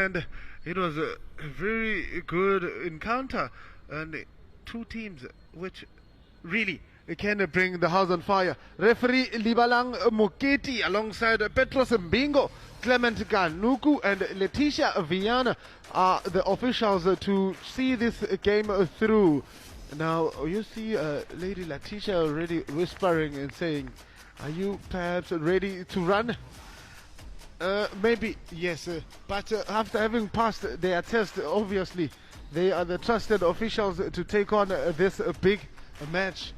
And it was a very good encounter, and two teams which really can bring the house on fire. Referee Libalang Moketi alongside Petros Mbingo, Clement Ganuku and Letitia Viana are the officials to see this game through. Now you see Lady Letitia already whispering and saying, "Are you perhaps ready to run?" Maybe, yes, but after having passed their test, obviously, they are the trusted officials to take on this big match,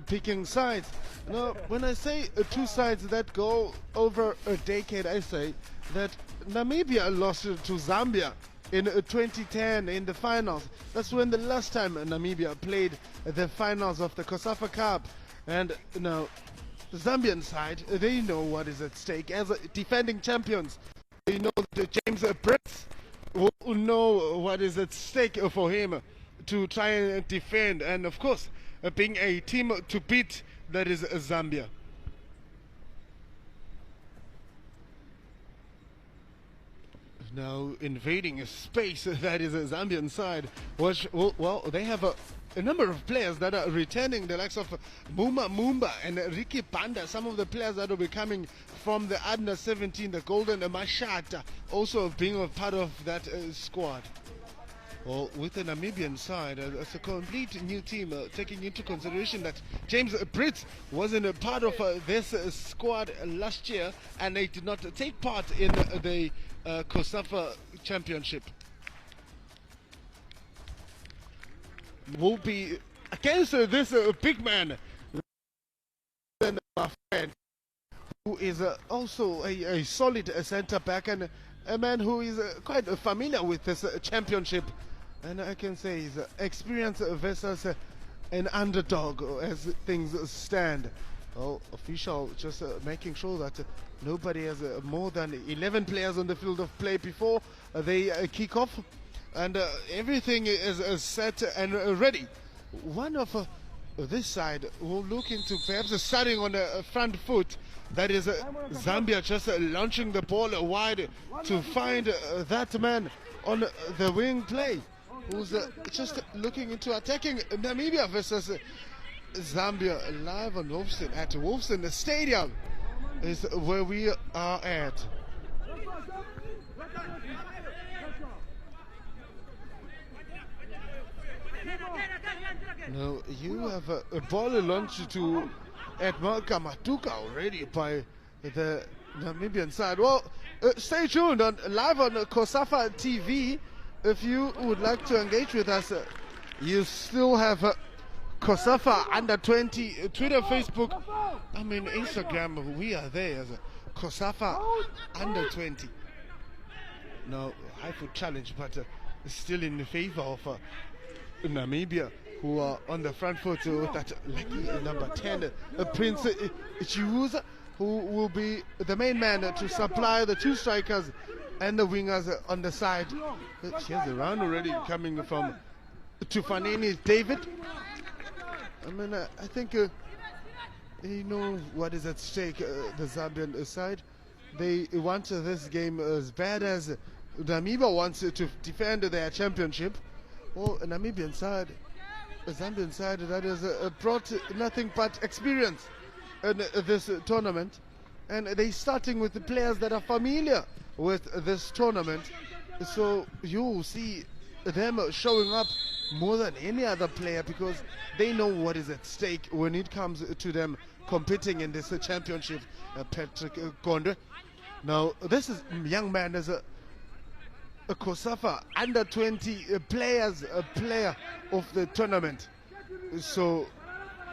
picking sides. Now, when I say two sides that go over a decade, I say that Namibia lost to Zambia in 2010 in the finals. That's when the last time Namibia played the finals of the COSAFA Cup. And now, the Zambian side, they know what is at stake. As defending champions, they know that James Brits will know what is at stake for him to try and defend. And of course, being a team to beat, that is Zambia. Now invading a space, that is a Zambian side, which, well, they have a number of players that are returning, the likes of Muma Mumba and Ricky Panda, some of the players that will be coming from the under 17, the Golden Mashata, also being a part of that squad. Well, with the Namibian side, it's a complete new team, taking into consideration that James Brits wasn't a part of this squad last year, and they did not take part in the COSAFA Championship. Will be against this big man, who is also a solid center back and a man who is quite familiar with this championship. And I can say he's experienced versus an underdog as things stand. Oh, official just making sure that nobody has more than 11 players on the field of play before they kick off. And everything is set and ready. One of this side will look into perhaps starting on the front foot. That is Zambia just launching the ball wide to find that man on the wing play, who's just looking into attacking Namibia versus Zambia. Live on Wolfson at Wolfson Stadium is where we are at. Now you have a ball launched to Edmarka Matuka already by the Namibian side. Well, stay tuned on live on COSAFA TV. If you would like to engage with us, you still have COSAFA under 20 Twitter, Facebook, I mean Instagram. We are there as COSAFA under 20. No high foot challenge, but still in favor of Namibia, who are on the front foot with that lucky number 10, Prince Chiuza, who will be the main man to supply the two strikers and the wingers on the side. She has a round already coming from Tufanini David. I mean, I think they know what is at stake, the Zambian side. They want this game as bad as Namibia wants to defend their championship. Well, a Namibian side, a Zambian side that has brought nothing but experience in this tournament. And they starting with the players that are familiar with this tournament. So you'll see them showing up more than any other player because they know what is at stake when it comes to them competing in this championship. Patrick Gonde. Now, this is young man as a COSAFA under 20 player of the tournament. So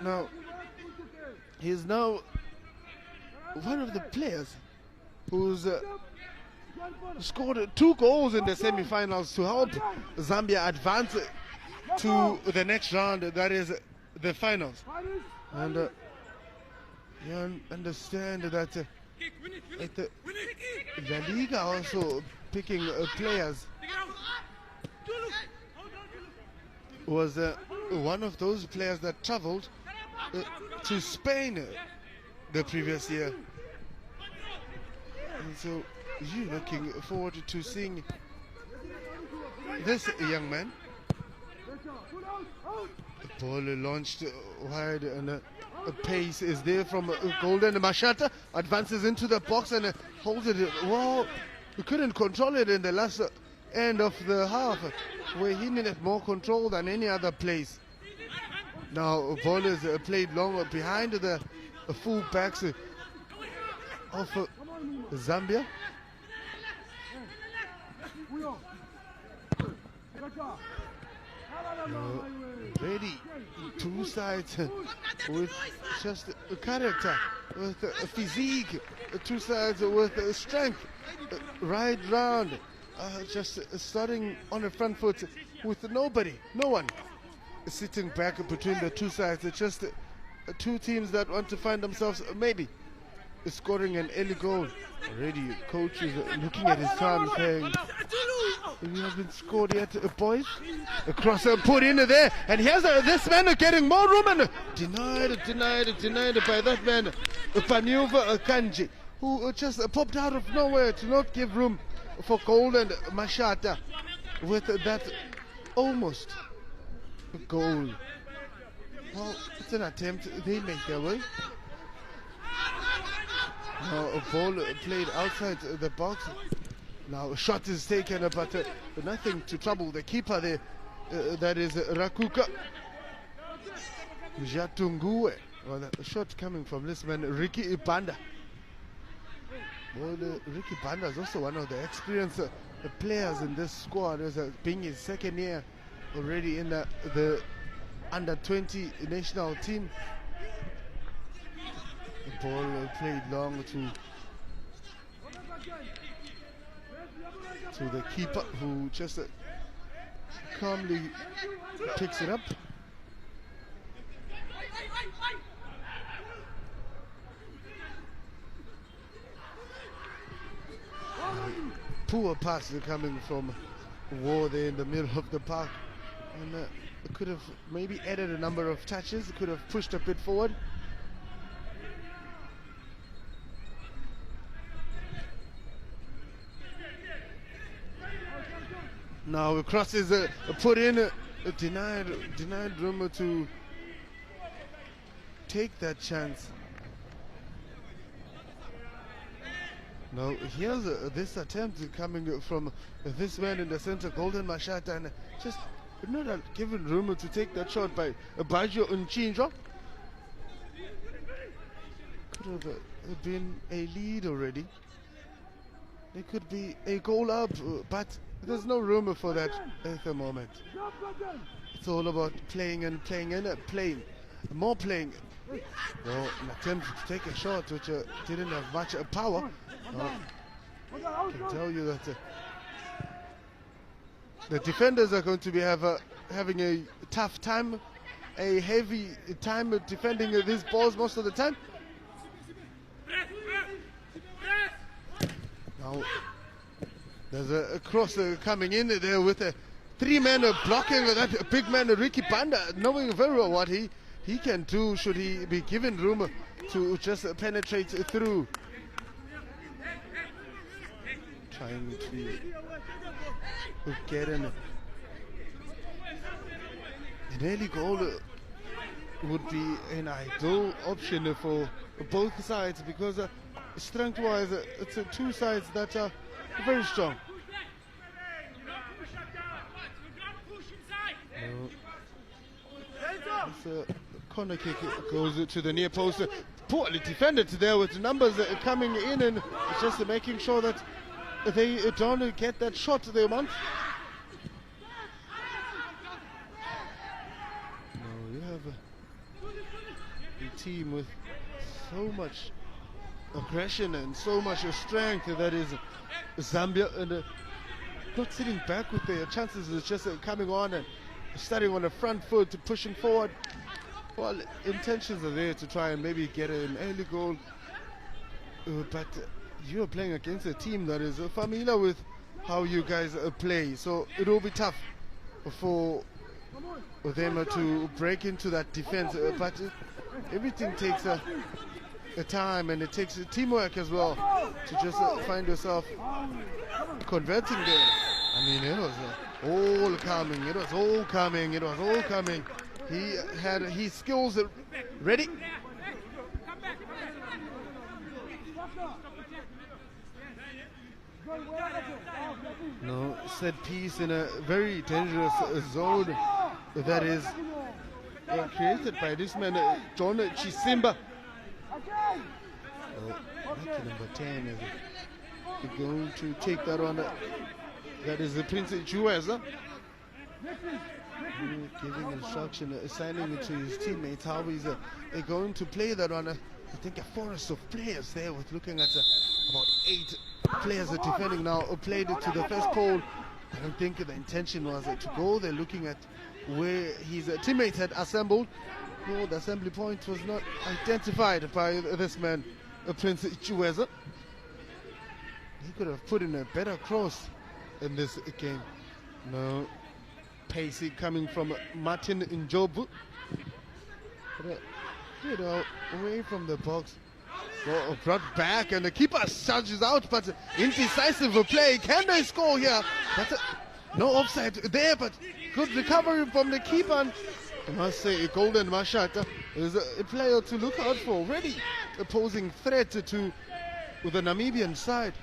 now he's now one of the players who's scored 2 goals in the semi-finals to help Zambia advance to the next round, that is the finals. And you understand that at the La Liga also picking players was one of those players that traveled to Spain the previous year. And so you're looking forward to seeing this young man. The ball launched wide, and a pace is there from Golden. Mashata advances into the box and holds it. Wow, he couldn't control it in the last end of the half, where he needed more control than any other place. Now ball is played long behind the full backs of Zambia. Ready, two sides with just a character, with a physique, two sides with strength, right round, just starting on the front foot with no one sitting back between the two sides. It's just two teams that want to find themselves maybe scoring an early goal. Already coach is looking at his time saying, we haven't scored yet, boys. A cross put in there, and here's this man getting more room, and denied by that man, Panyuva Kanji, who just popped out of nowhere to not give room for Golden Mashata with that almost goal. Well, it's an attempt, they make their way. Now a ball played outside the box. Now a shot is taken, but nothing to trouble the keeper there. That is Rakuka Jatungue. Well, a shot coming from this man, Ricky Banda. Well, Ricky Banda is also one of the experienced players in this squad, as being his second year already in the under-20 national team. The ball played long to the keeper, who just calmly picks it up. Poor pass coming from War there in the middle of the park, and could have maybe added a number of touches, could have pushed a bit forward. Now a cross is put in, denied room to take that chance. Now here's this attempt coming from this man in the center, Golden Mashata, and just not given room to take that shot by Bajo Unchinjo. Could have been a lead already. There could be a goal up, but there's no room for that at the moment. It's all about playing and playing, more playing. Well, an attempt to take a shot which didn't have much power. I can tell you that the defenders are going to be having a tough time, a heavy time defending these balls most of the time. Now there's a cross coming in there with a three-man blocking that big man Ricky Banda, knowing very well what he can do should he be given room to just penetrate through. Trying to get an early goal would be an ideal option for both sides, because strength-wise it's two sides that are very strong. This corner kick goes to the near post. Poorly defended there with the numbers coming in, and just making sure that they don't get that shot they want. Now you have a team with so much aggression and so much strength that is Zambia, and not sitting back with their chances. It's just coming on and starting on the front foot, pushing forward. Well, intentions are there to try and maybe get an early goal, but you are playing against a team that is familiar with how you guys play, so it will be tough for them to break into that defense, but everything takes a time, and it takes teamwork as well to just find yourself converting there. I mean, it was all coming. It was all coming. It was all coming. He had his skills ready. No, set piece in a very dangerous zone that is created by this man, John Chisimba. Lucky number 10 is going to take that one. That is the Prince Jueza. Giving instruction, assigning it to his teammates how he's going to play that one. I think a forest of players there with looking at about 8 players are defending now. Played it to the first pole. I don't think the intention was to go there looking at where his teammates had assembled. No, the assembly point was not identified by this man, Prince Jueza. He could have put in a better cross in this game. No, pacey coming from Martin Njobu. Away from the box. Well, brought back and the keeper charges out, but indecisive play. Can they score here? But no offside there, but good recovery from the keeper. And I must say, Golden Mashata is a player to look out for. Already opposing threat to the Namibian side.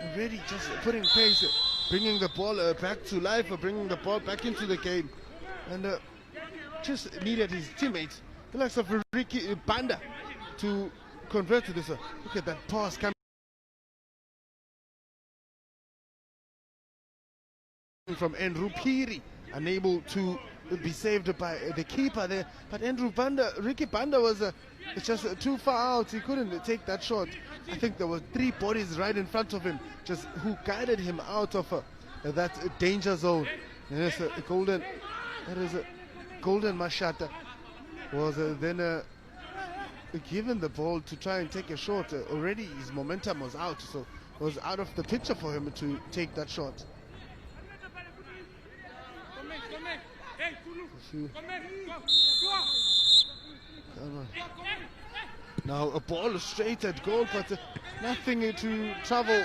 Already just putting pace, bringing the ball back to life, bringing the ball back into the game. And just needed his teammates, the likes of Ricky Banda, to convert to this. Look at that pass coming from Andrew Piri, unable to be saved by the keeper there. But Ricky Banda was just too far out. He couldn't take that shot. I think there were 3 bodies right in front of him, just who guided him out of that danger zone. Yes, Golden Mashata was then given the ball to try and take a shot. Already his momentum was out, so it was out of the picture for him to take that shot. Now a ball straight at goal, but nothing to trouble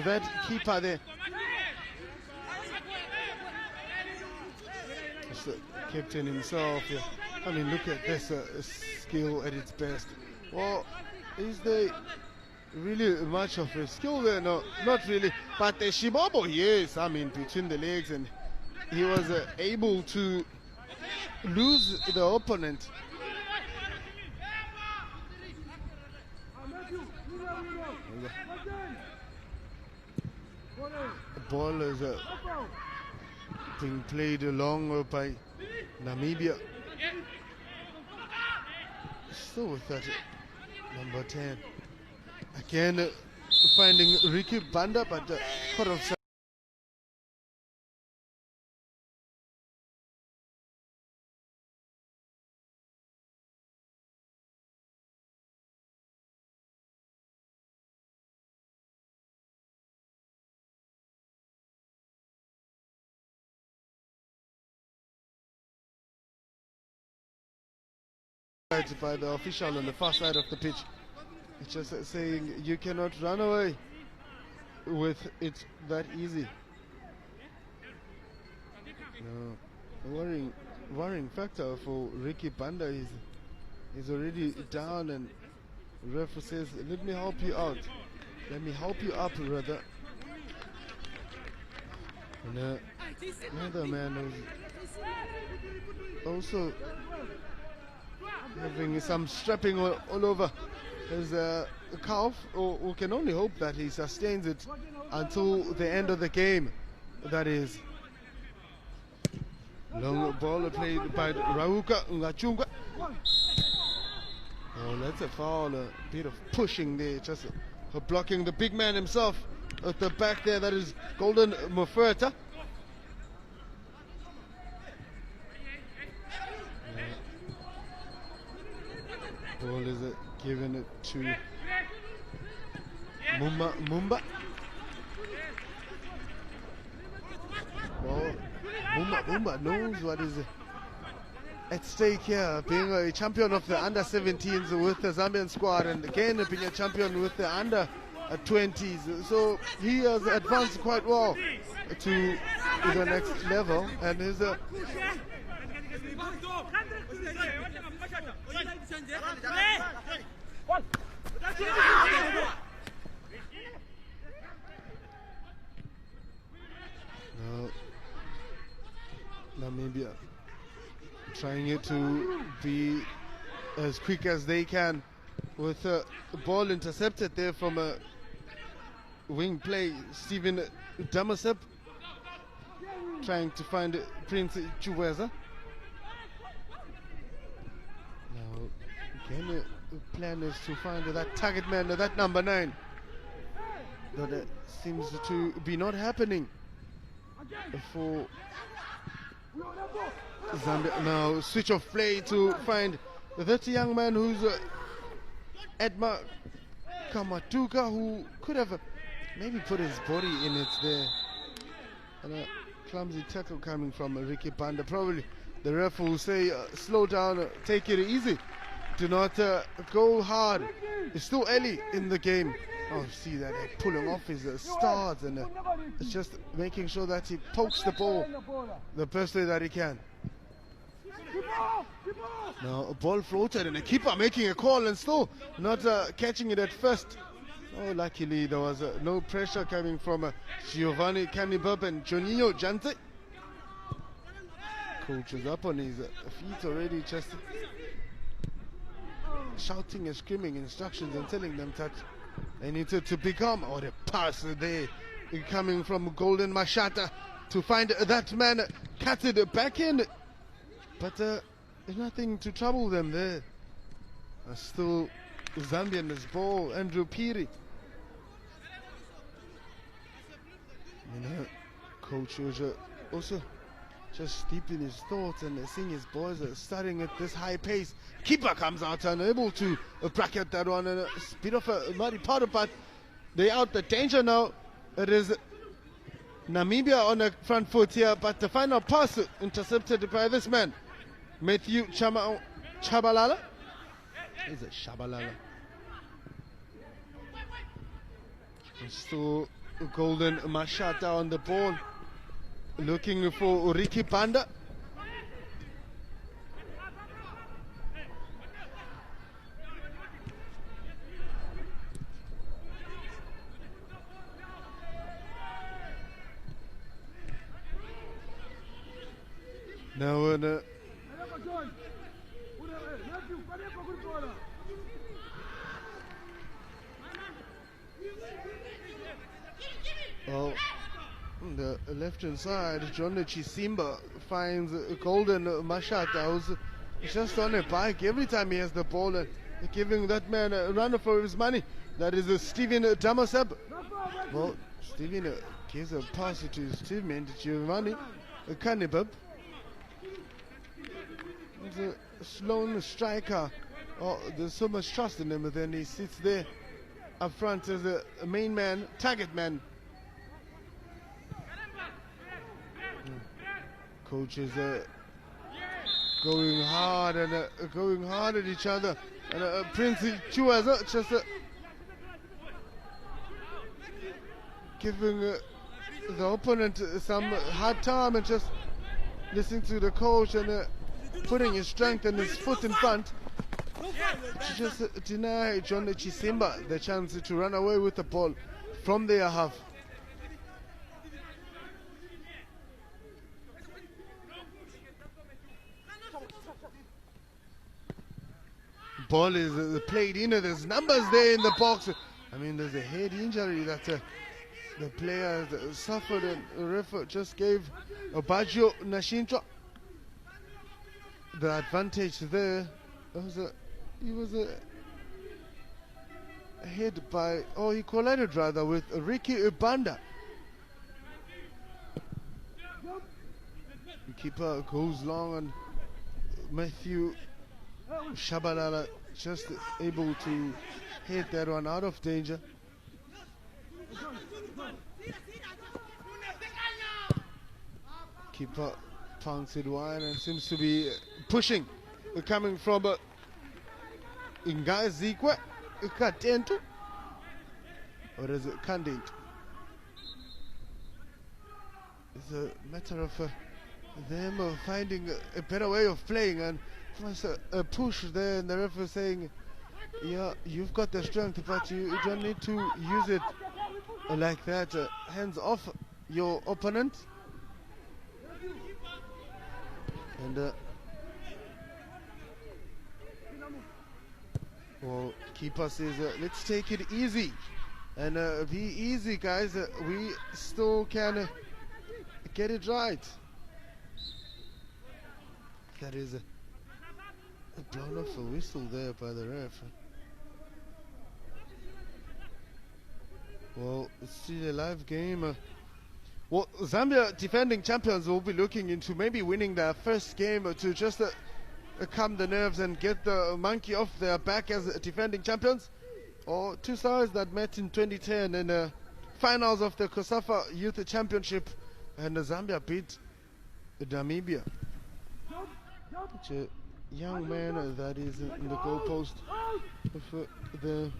that keeper there. Just the captain himself. Yeah. I mean, look at this skill at its best. Well, is there really much of a skill there? No, not really. But Shibobo, yes, I mean, between the legs, and he was able to lose the opponent. The ball is being played along by Namibia. So with that, number 10. Again, finding Ricky Banda, but caught offside. By the official on the far side of the pitch. It's just saying you cannot run away with it that easy. No, the worrying factor for Ricky Banda is already down, and the referee says, let me help you out. Let me help you up, rather. And another man who's also having some strapping all over his calf, or we can only hope that he sustains it until the end of the game. That is. Long ball played by Rauka Ngachunga. Oh, that's a foul. A bit of pushing there, just blocking the big man himself at the back there. That is Golden Mofurta. Ball is given it to Mumba. Well, Mumba knows what is at stake here, being a champion of the under-17s with the Zambian squad, and again being a champion with the under-20s. So he has advanced quite well to the next level, and his now Namibia trying it to be as quick as they can with the ball intercepted there from a wing play. Steven Damasep trying to find Prince Chuweza. Now again the plan is to find that target man, that number 9, but it seems to be not happening for Zambia. Now switch of play to find that young man who's Edma Kamatuka, who could have maybe put his body in it there. And a clumsy tackle coming from Ricky Banda. Probably the ref will say slow down, take it easy, do not go hard. It's still early in the game. Oh, see that pulling off his studs, and it's just making sure that he pokes the ball the best way that he can. Now a ball floated and a keeper making a call and still not catching it at first. Oh, luckily there was no pressure coming from Giovanni Canibub and Juninho Jante. Coach is up on his feet already, just shouting and screaming instructions and telling them that they need to become. Oh, the pass there coming from Golden Mashata to find that man, cut it back in. But there's nothing to trouble them there. Still Zambian this ball, Andrew Piri. Coach was also just deep in his thoughts and seeing his boys starting at this high pace. Keeper comes out unable to bracket that one, and a bit of a muddy powder, but they out the danger now. It is Namibia on the front foot here, but the final pass intercepted by this man, Matthew Chabalala. Is it Shabalala? Still Golden Mashata on the ball, looking for Ricky Banda. Now in the left-hand side, John Chisimba finds Golden Mashata, who's just on a bike every time he has the ball, and giving that man a run for his money. That is Steven Damaseb. Well, Steven gives a pass to his teammate Giovanni Canibub. He's a lone striker. Oh, there's so much trust in him, but then he sits there up front as a main man, target man. Coaches going hard and going hard at each other, and Prince Chuaza just giving the opponent some hard time and just listening to the coach and putting his strength and his foot in front to just deny John Chisimba the chance to run away with the ball from their half. Ball is played in, there's numbers there in the box. I mean, there's a head injury that the player suffered, and the ref just gave Obajo Nashintra the advantage there. He was hit by, he collided rather with Ricky Ubanda. The keeper goes long, and Matthew Shabalala just able to hit that one out of danger. Keeper punks it wide and seems to be pushing, coming from Ingazikwe Katentu, or is it Kandint? It's a matter of them finding a better way of playing, and was a push there, and the referee saying, yeah, you've got the strength, but you don't need to use it like that. Hands off your opponent. And well, keeper says, let's take it easy and be easy, guys. We still can get it right. That is blown off a whistle there by the ref. Well, it's still a live game. Well, Zambia, defending champions, will be looking into maybe winning their first game to just calm the nerves and get the monkey off their back as defending champions. Or two sides that met in 2010 in the finals of the COSAFA Youth Championship, and Zambia beat Namibia. It's a young man that is in the goalpost of the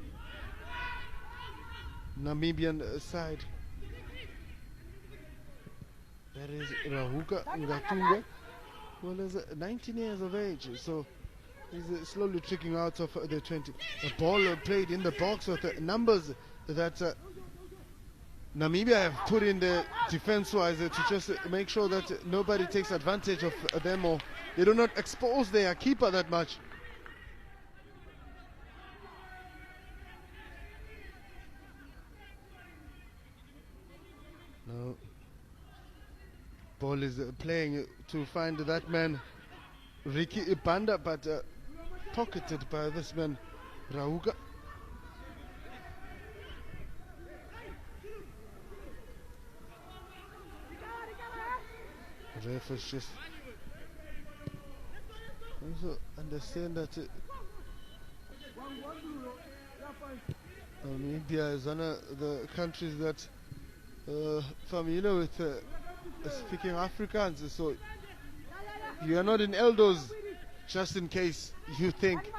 Namibian side. That is Rahuka Ngatunga. Well, he's 19 years of age, so he's slowly tricking out of the 20. A ball played in the box with the numbers that Namibia have put in the defense-wise to just make sure that nobody takes advantage of them, or they do not expose their keeper that much. No. Ball is playing to find that man Ricky Ibanda, but pocketed by this man Rauga. Ref is just also understand that Namibia is one of the countries that familiar with speaking Afrikaans, so you are not in Eldos, just in case you think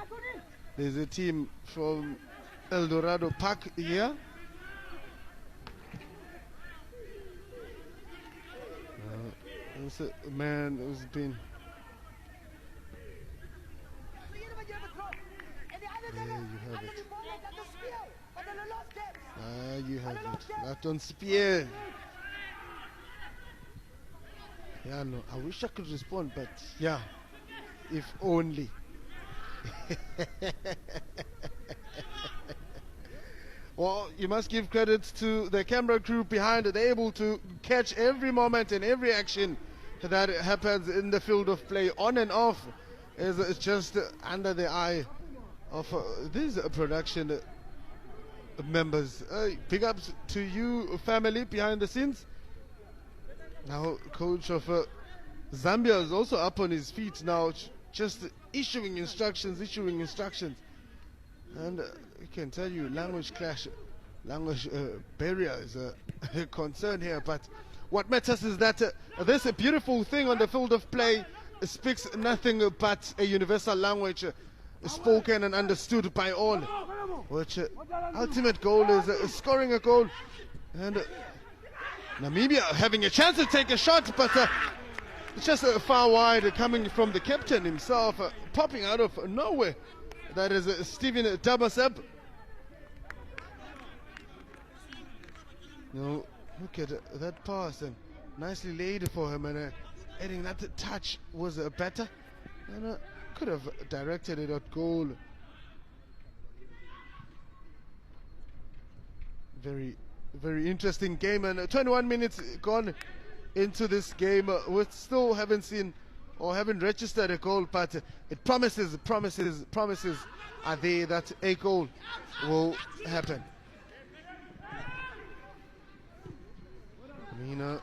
there's a team from El Dorado Park here. It's a man who's been there. You have it. You have it. Not on spear. Yeah, no, I wish I could respond, but yeah, if only. Well, you must give credit to the camera crew behind it. They're able to catch every moment and every action that happens in the field of play, on and off. It's just under the eye of these production members. Big ups to you, family, behind the scenes. Now, coach of Zambia is also up on his feet now, just issuing instructions. And I can tell you, language clash, language barrier is a concern here. But what matters is that this beautiful thing on the field of play speaks nothing but a universal language spoken and understood by all. Which ultimate goal is scoring a goal. And Namibia having a chance to take a shot, but it's just far wide, coming from the captain himself, popping out of nowhere. That is Stephen Dabaseb. No, look at that pass, and nicely laid for him, and adding that touch was better, and could have directed it at goal. Very, very interesting game, and 21 minutes gone into this game. We still haven't seen or haven't registered a goal, but it promises are there that a goal will happen. I mean,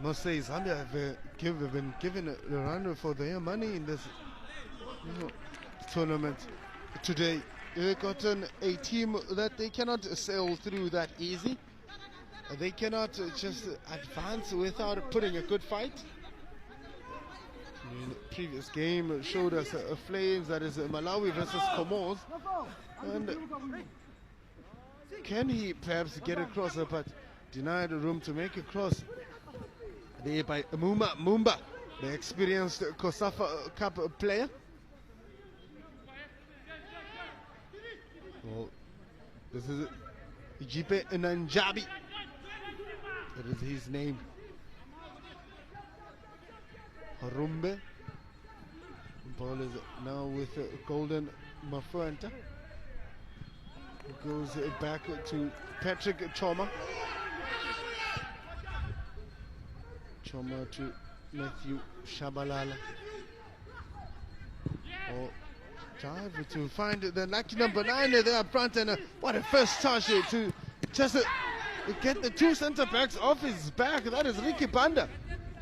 must say Zambia have been given a run for their money in this tournament today. They've gotten a team that they cannot sail through that easy. They cannot just advance without putting a good fight. I mean, the previous game showed us flames, that is Malawi versus Comoros. And can he perhaps get across, but denied room to make a cross? there by Mumba, the experienced COSAFA Cup player. Well, this is Jipe Nanjabi. That is his name. Harumbe. Ball is now with Golden Mafuenta. Goes back to Patrick Choma. Choma to Matthew Shabalala. Oh, drive to find the lucky number 9 there up front, and what a first touch to just get the two centre backs off his back. That is Ricky Banda.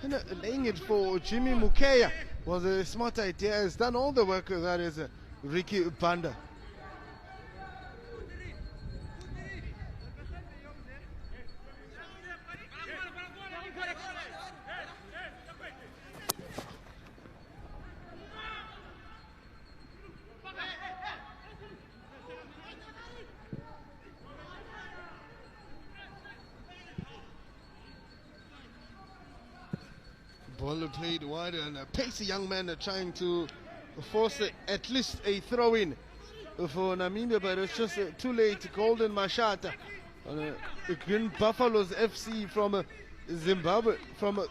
And laying it for Jimmy Mukeya was a smart idea. He's done all the work. That is Ricky Banda. Ball played wide, and a pacey young man trying to force at least a throw-in for Namibia, but it's just too late. Golden Mashata, Green Buffaloes FC from Zimbabwe, from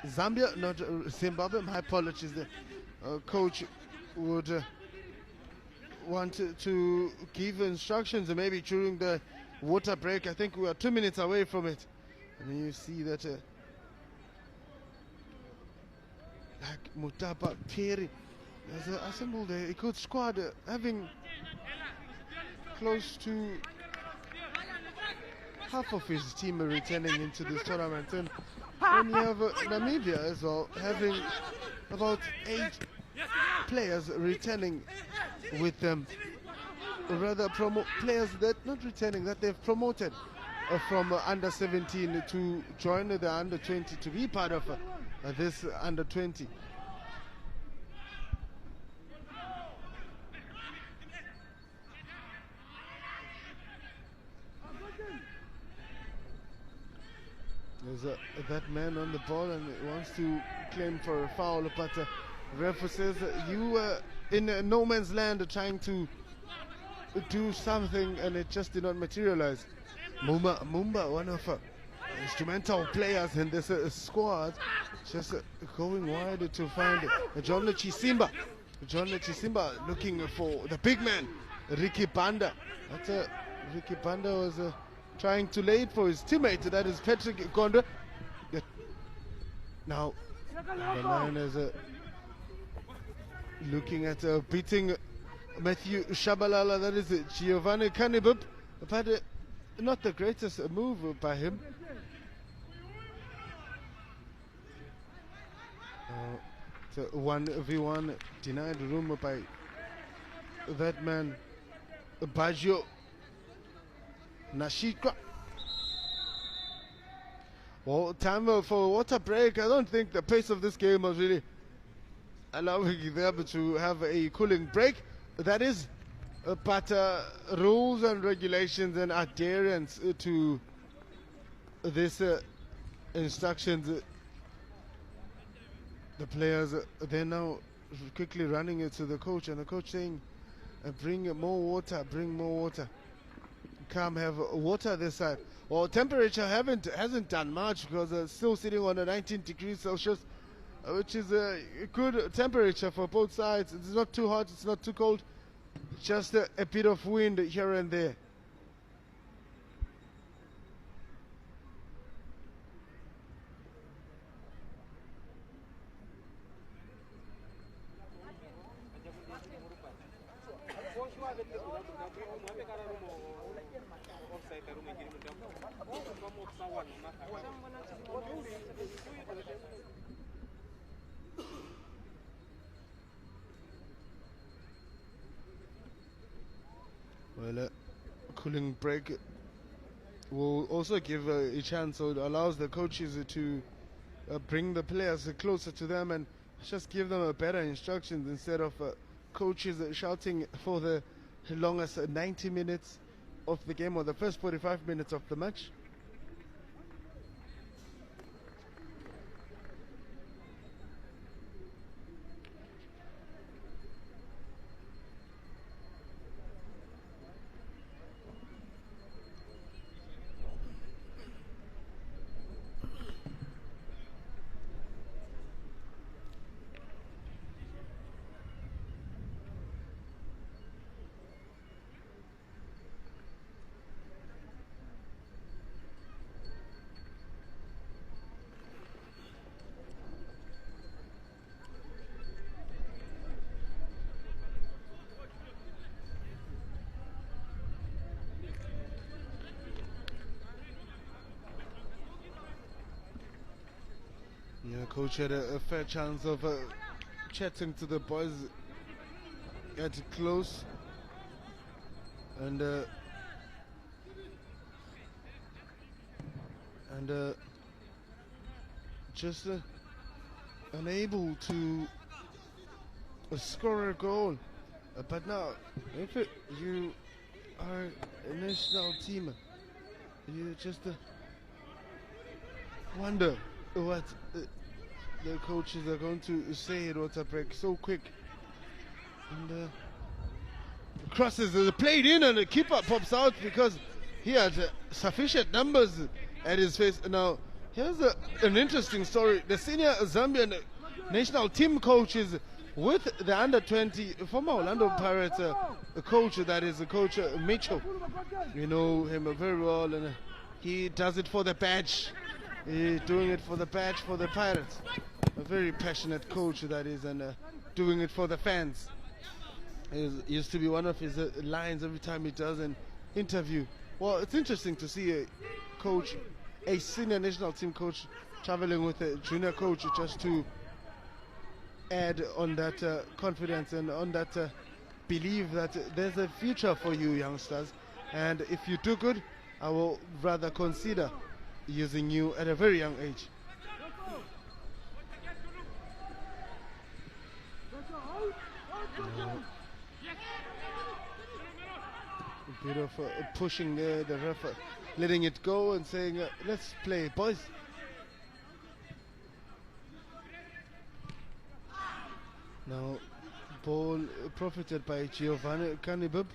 Zambia, not Zimbabwe. My apologies. The coach would want to give instructions, maybe during the water break. I think we are 2 minutes away from it, and you see that. Mutapa Peri has assembled a good squad, having close to half of his team returning into this tournament. And then you have Namibia as well, having about 8 players returning with them, or rather players that not returning, that they've promoted from under 17 to join the under 20 to be part of this under 20. There's that man on the ball and wants to claim for a foul, but ref says you were in no man's land trying to do something, and it just did not materialize. Mumba, one of instrumental players in this squad, just going wide to find John Chisimba. John Chisimba looking for the big man, Ricky Banda. But Ricky Banda was trying to lay it for his teammate, that is Patrick Gonda. Now the man is looking at beating Matthew Shabalala, that is Giovanni Kanibub, but not the greatest move by him. It's a 1v1 denied room by that man Baggio Nashikwa. Well, time for water break. I don't think the pace of this game was really allowing them to have a cooling break. That is, but rules and regulations and adherence to this instructions. The players, they're now quickly running it to the coach, and the coach saying, bring more water, bring more water. Come have water this side. Well, temperature hasn't done much, because it's still sitting on 19 degrees Celsius, which is a good temperature for both sides. It's not too hot, it's not too cold, just a bit of wind here and there. Well, cooling break will also give a chance, so it allows the coaches to bring the players closer to them and just give them a better instructions, instead of coaches shouting for the longest 90 minutes of the game, or the first 45 minutes of the match. Yeah, coach had a fair chance of chatting to the boys at close, and just unable to score a goal. But now, if you are a national team, you just wonder what the coaches are going to say at water break so quick. And crosses are played in, and the keeper pops out because he had sufficient numbers at his face. Now, here's an interesting story. The senior Zambian national team coach is with the under-20 former Orlando Pirates coach, that is Coach Mitchell. You know him very well, and he does it for the badge. He's doing it for the badge for the Pirates. A very passionate coach, that is, and doing it for the fans. It used to be one of his lines every time he does an interview. Well, it's interesting to see a coach, a senior national team coach, traveling with a junior coach just to add on that confidence and on that belief that there's a future for you youngsters, and if you do good, I will rather consider using you at a very young age. A bit of pushing the ref, letting it go and saying, let's play, boys. Now, ball profited by Giovanni Canibub.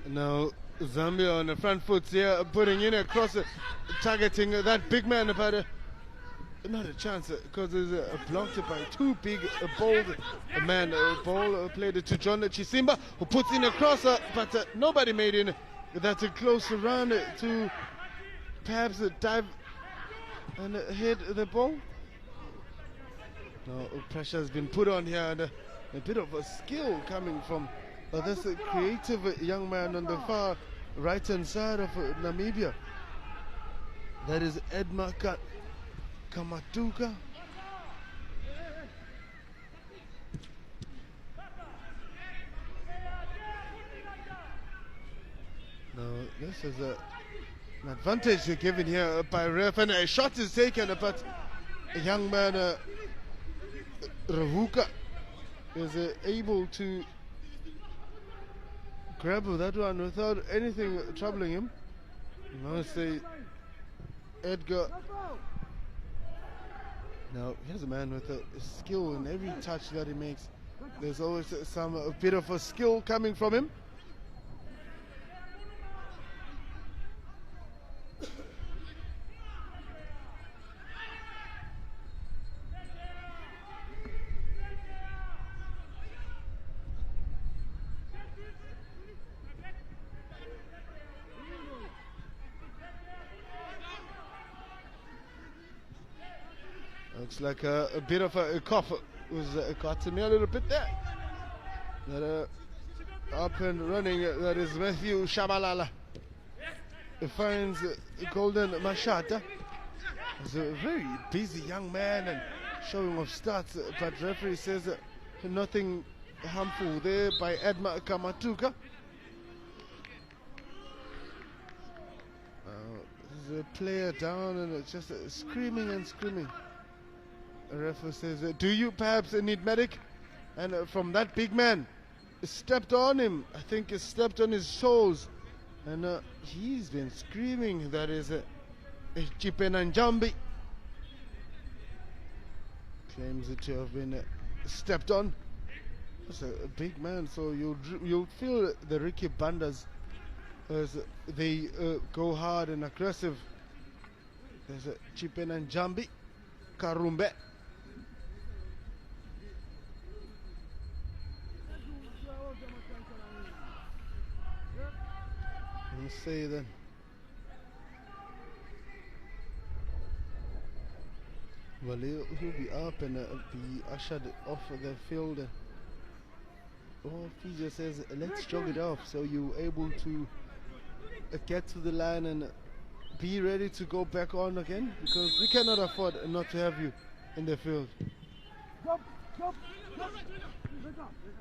Now, Zambia on the front foot here, putting in a cross, targeting that big man, but not a chance because it's blocked by two big, bold men. Ball played to John Chisimba, who puts in a cross, but nobody made in. That's a close run to perhaps dive and hit the ball. Now, pressure has been put on here, and a bit of a skill coming from this creative young man on the far right-hand side of Namibia. That is Edma Kamatuka. Now this is an advantage given here by ref, and a shot is taken, but a young man, Ravuka, is able to grab that one without anything troubling him. Now say Edgar. Now here's a man with a skill in every touch that he makes. There's always a bit of a skill coming from him. Looks like a bit of a cough was caught to me a little bit there. That up and running, that is Matthew Shabalala. He finds Golden Mashata. He's a very busy young man and showing off stats, but referee says nothing harmful there by Edma Kamatuka. There's a player down and it's just screaming and screaming. The referee says, do you perhaps need medic? And from that big man, stepped on him. I think he stepped on his toes. And he's been screaming. That is Chipenanjambi. Claims it to have been stepped on. It's a big man, so you'll feel the Ricky Bandas as they go hard and aggressive. There's Chipenanjambi, Karumbe. Let's say then. Well, he'll be up and be ushered off the field. Or Fiji says, let's jog it off, so you're able to get to the line and be ready to go back on again, because we cannot afford not to have you in the field. Out,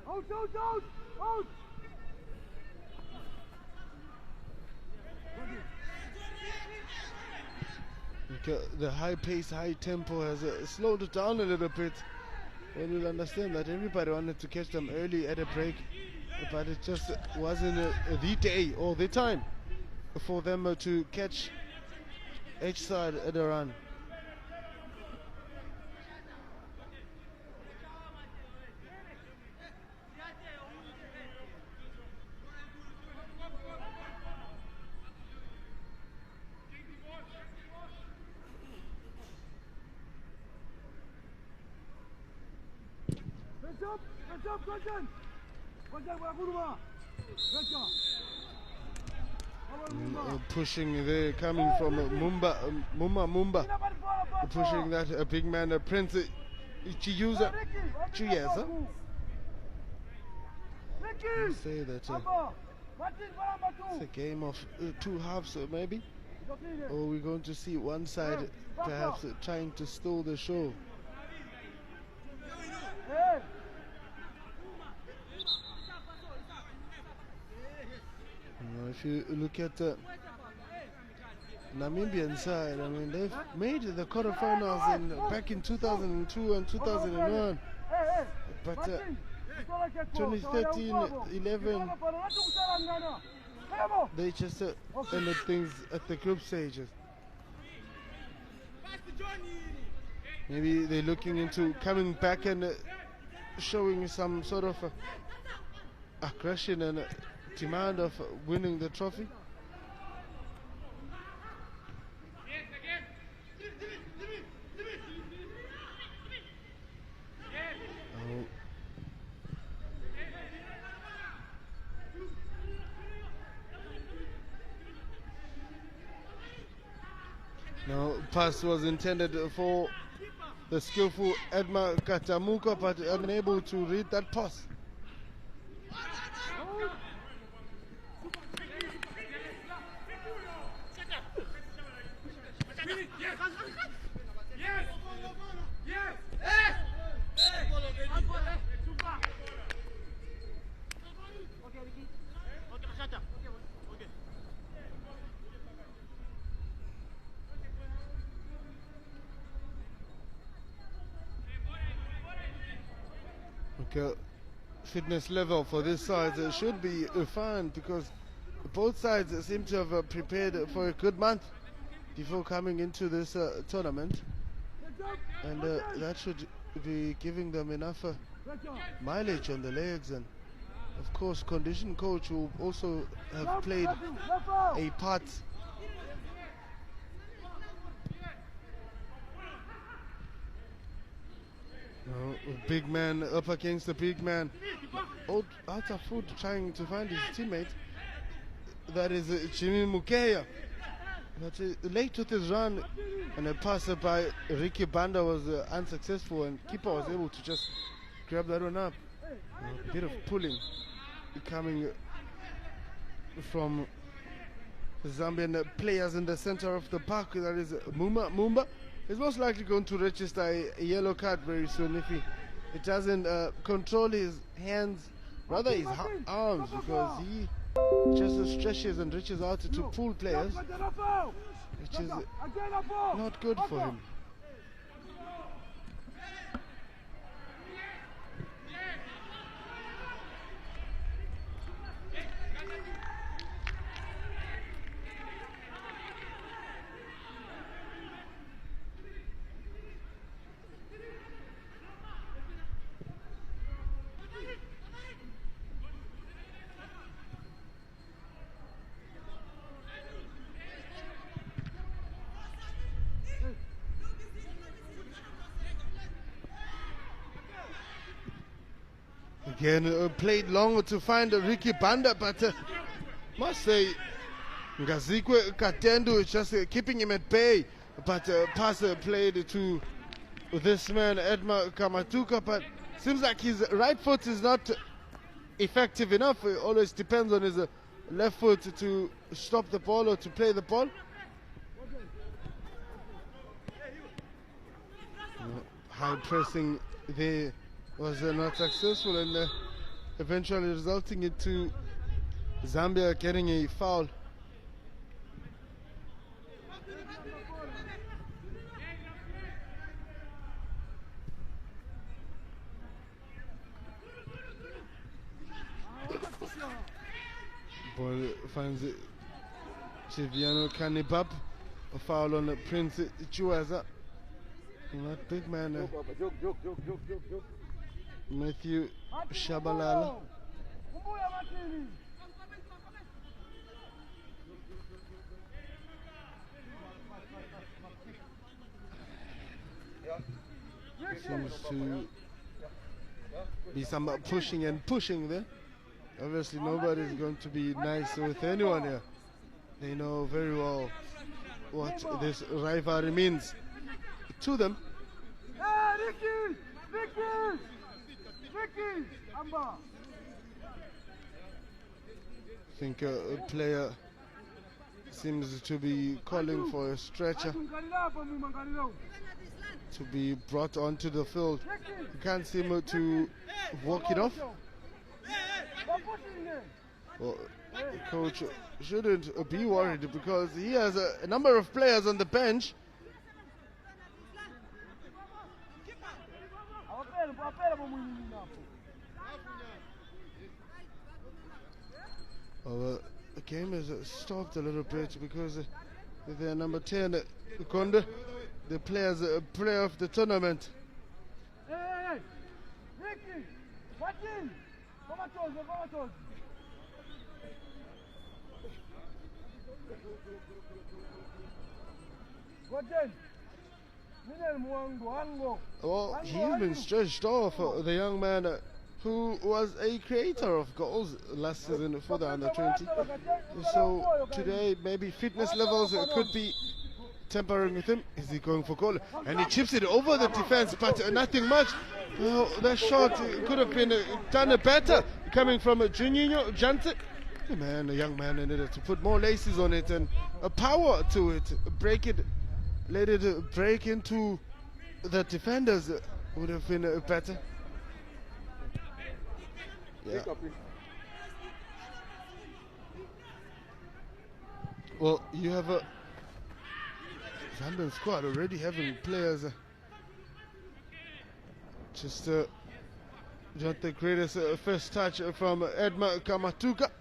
out, out, out. The high pace, high tempo has slowed it down a little bit. Well, you'll understand that everybody wanted to catch them early at a break, but it just wasn't the day or the time for them to catch each side at a run. Pushing there, coming from Mumba, pushing that big man, Prince Chiuza. Say that it's a game of two halves, maybe, or we're going to see one side perhaps trying to steal the show. If you look at the Namibian side, I mean, they've made the quarterfinals back in 2002 and 2001, but 2013, 11, they just ended things at the group stages. Maybe they're looking into coming back and showing some sort of aggression and demand of winning the trophy. Now, pass was intended for the skillful Edma Katamuka, but unable to read that pass. Fitness level for this side should be fine, because both sides seem to have prepared for a good month before coming into this tournament, and that should be giving them enough mileage on the legs, and of course condition coach will also have played a part. Big man up against the big man. Out of foot, trying to find his teammate. That is Jimmy Mukeya. But late with his run, and a pass by Ricky Banda was unsuccessful, and keeper was able to just grab that one up. A bit of pulling coming from the Zambian players in the center of the park. That is Mumba. He's most likely going to register a yellow card very soon if he doesn't control his hands, rather his arms, because he just stretches and reaches out to pull players, which is not good for him. Again, played longer to find Ricky Banda, but must say Ngazikwe Katendu is just keeping him at bay, but pass played to this man Edma Kamatuka, but seems like his right foot is not effective enough. It always depends on his left foot to stop the ball or to play the ball. High pressing there was not successful, and eventually resulting into Zambia getting a foul. Ball finds Chiviano Kanibab, a foul on Prince Chuaza. That big man, Matthew Shabalala. Seems to be some pushing and pushing there. Obviously nobody's going to be nice with anyone here. They know very well what this rivalry means to them. I think a player seems to be calling for a stretcher to be brought onto the field. You can't seem to walk it off. Well, the coach shouldn't be worried because he has a number of players on the bench. Well, the game is stopped a little bit because their number 10, Konde, the players player of the tournament. Well, he's been stretched off, the young man who was a creator of goals last season for the under-20. So today maybe fitness levels could be tampering with him. Is he going for goal? And he chips it over the defense, but nothing much. Well, that shot could have been done better coming from Juninho Jante. Man, a young man needed to put more laces on it and a power to it. Break it, let it break into the defenders would have been better. Yeah. Well, you have a Zambian squad already having players just not the greatest first touch from Edma Kamatuka.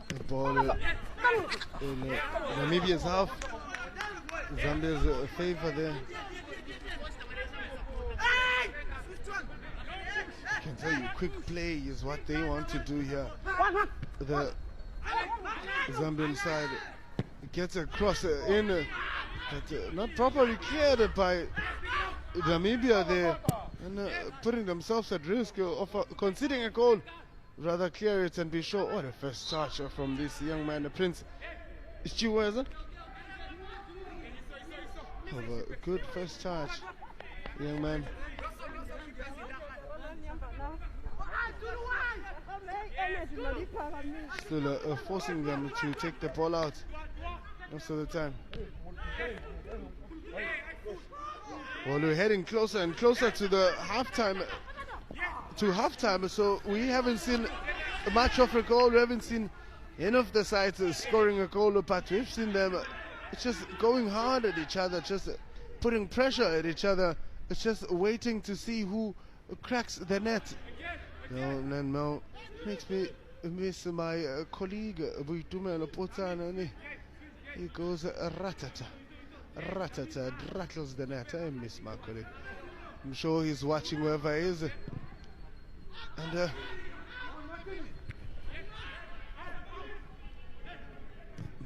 The ball in Namibia's half. Zambia's favor there. I can tell you, quick play is what they want to do here. The Zambian side gets a cross in, but not properly cleared by Namibia there, and putting themselves at risk of conceding a goal. Rather clear it and be sure. What a first touch from this young man, Prince Chiweza. A good first touch, young man. Still forcing them to take the ball out most of the time. Well, we're heading closer and closer to the halftime. So we haven't seen much of a goal. We haven't seen any of the sides scoring a goal, but we've seen them just going hard at each other, just putting pressure at each other. It's just waiting to see who cracks the net. No, makes me miss my colleague. He goes ratata. Ratata, rattles the net. I miss my colleague. I'm sure he's watching wherever he is. And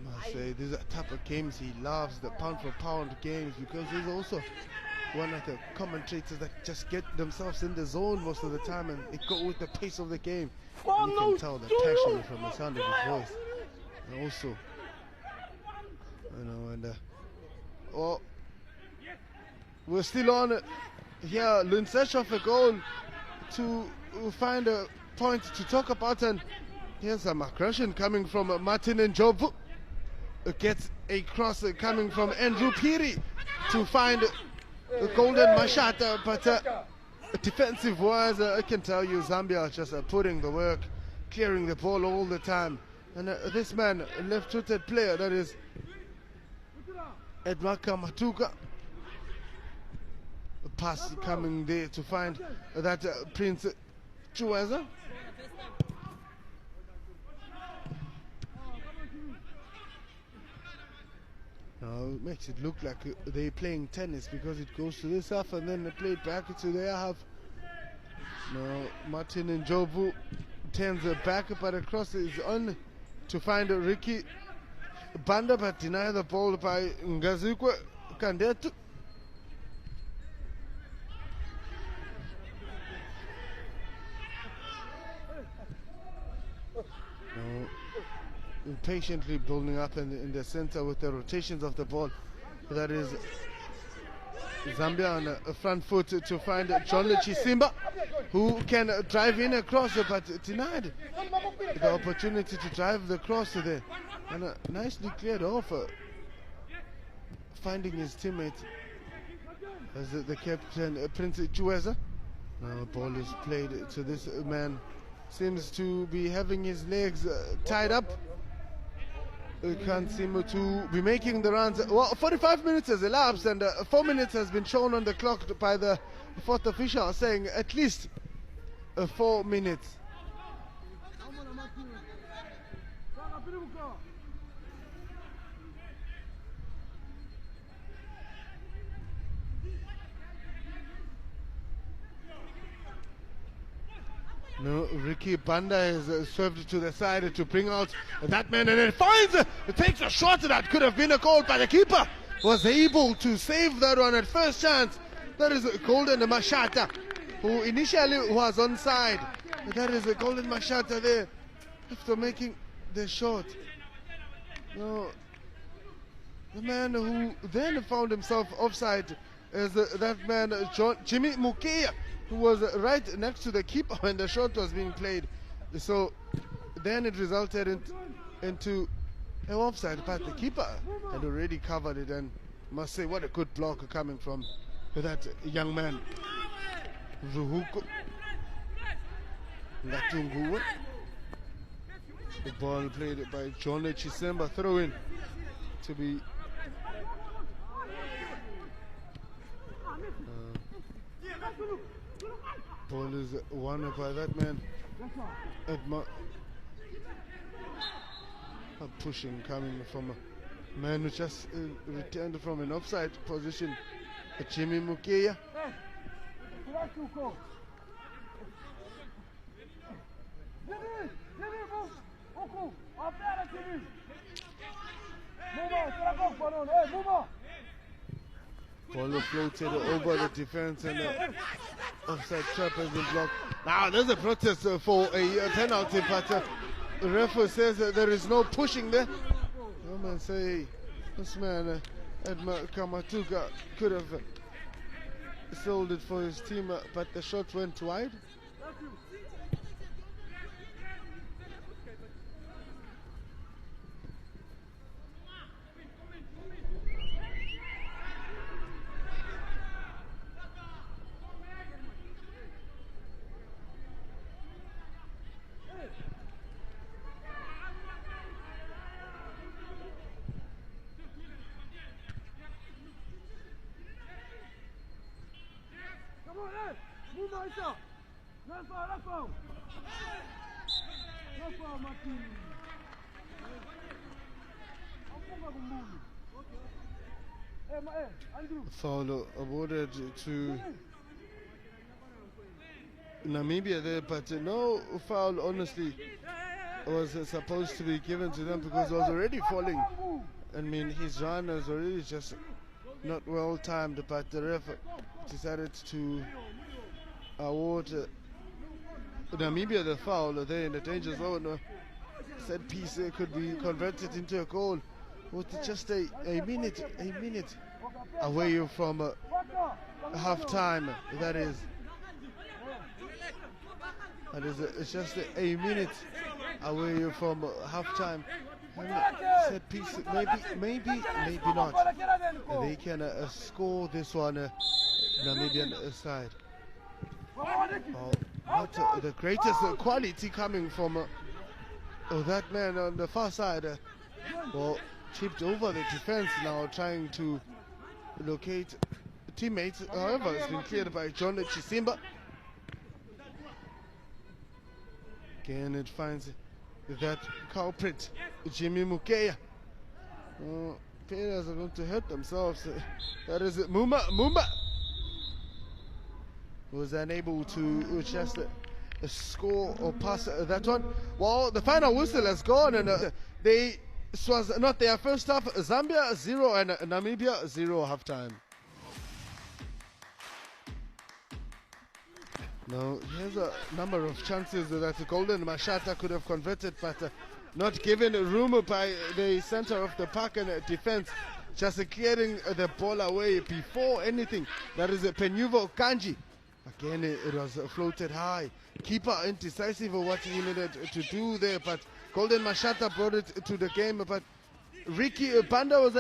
must say, these are type of games he loves, the pound for pound games, because he's also one of the commentators that just get themselves in the zone most of the time and they go with the pace of the game. And you can tell the passion from the sound of his voice. And also, you know, and oh, we're still on it here. In search of a goal to find a point to talk about, and here's a aggression coming from Martin and Jobu. Gets a cross coming from Andrew Piri to find a golden mashata, but defensive wise, I can tell you Zambia are just putting the work, clearing the ball all the time. And this man, a left-footed player, that is Edmaka Matuka. A pass coming there to find that Prince Chueza. Now it makes it look like they're playing tennis because it goes to this half and then they play it back to their half. Now Martin and Jobu turns back, but the cross is on to find Ricky Banda, but deny the ball by Ngazikwe Kandetu. Now impatiently building up in the center with the rotations of the ball. That is Zambia on a front foot to find John Chisimba, who can drive in across, but denied the opportunity to drive the cross there. And nicely cleared off, finding his teammate as the captain, Prince Chueza. Now the ball is played to this man. Seems to be having his legs tied up. He can't seem to be making the runs. Well, 45 minutes has elapsed and 4 minutes has been shown on the clock by the fourth official, saying at least 4 minutes. No, Ricky Banda is served to the side to bring out that man, and it finds, it takes a shot that could have been a goal, but the keeper was able to save that one at first chance. That is Golden Mashata, who initially was onside. That is a Golden Mashata there after making the shot. No, the man who then found himself offside is that man, Jimmy Mukia, who was right next to the keeper when the shot was being played. So then it resulted into an offside, but the keeper had already covered it, and must say what a good block coming from that young man, Ruhuko Ngatungu. The ball played by John Chisemba, throw in to be ball is won by that man. Pushing coming from a man who just returned from an offside position, Jimmy Mukeya. Ball floated over the defense and the offside trap has been blocked. Now there's a protest for a penalty, but the referee says that there is no pushing there. No man say this man Edmund Kamatuka could have sold it for his team, but the shot went wide. Foul awarded to Namibia there, but no foul honestly was supposed to be given to them because it was already falling. I mean, his run was already just not well timed, but the ref decided to award Namibia the foul there in the danger zone. Set piece could be converted into a goal with just a minute away from half time. That is it's just a minute away from half time. Set piece, maybe not. They can score this one, Namibian side. Not the greatest quality coming from that man on the far side. Well, chipped over the defense now, trying to locate teammates. However, it's been cleared by John Chisimba. Again, it finds that culprit, Jimmy Mukeya. Players are going to hurt themselves. That is it. Mumba was unable to just score or pass that one. Well, the final whistle has gone, and this was not their first half. Zambia 0 and Namibia 0 halftime. Now, here's a number of chances that Golden Mashata could have converted, but not given room by the center of the park and defense, just clearing the ball away before anything. That is Penuvo Kanji. Again, it was floated high. Keeper indecisive of what he needed to do there, but Golden Mashata brought it to the game. But Ricky Banda was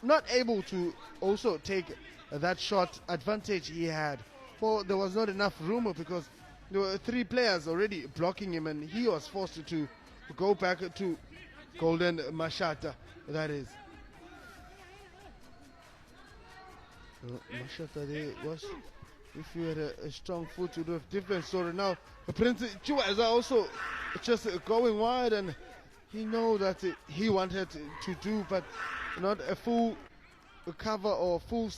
not able to also take that shot advantage he had. For there was not enough room because there were 3 players already blocking him, and he was forced to go back to Golden Mashata. That is. So Mashata there was, if you had a strong foot, you would have different story. Now Prince Chua is also just going wide, and he know that he wanted to do, but not a full cover or full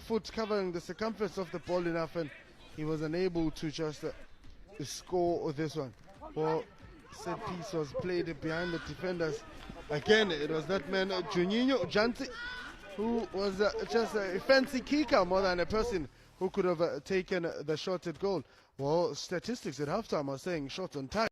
foot covering the circumference of the ball enough, and he was unable to just score this one. Well, set piece was played behind the defenders. Again, it was that man Juninho Janti, who was just a fancy kicker more than a person who could have taken the shot at goal. Well, statistics at halftime are saying shots on target.